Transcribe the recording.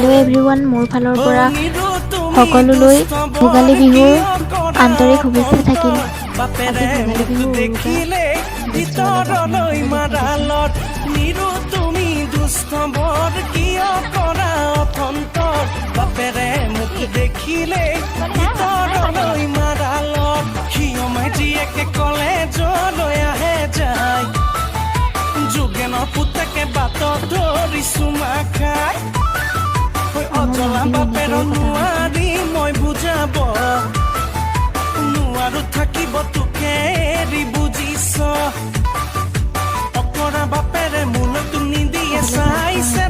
Hello' everyone, মোৰ ফালৰ পৰা সকলোলৈ ভোগালী বিহুৰ আন্তৰিক শুভেচ্ছা থাকিল। আজি ভোগালী বিহুৰ উৰুকা ভিতৰলৈ মাৰালত নিৰু তুমি দুষ্ট বৰ কিয় কৰা অথন্তৰ বাপেৰে মোক দেখিলে ভিতৰলৈ মাৰালত সিয়মাই জীয়েকে কলেজলৈ আহে যায় যোগেনৰ পুতেকে বাটত ধৰি চুমা খায় অজলা বাপেৰ নোৱাৰি মই বুজাব নোৱাৰো থাকিব তোকে এৰি বুজিছ অকৰা বাপেৰে মোলৈ নিদিয়ে চাইছে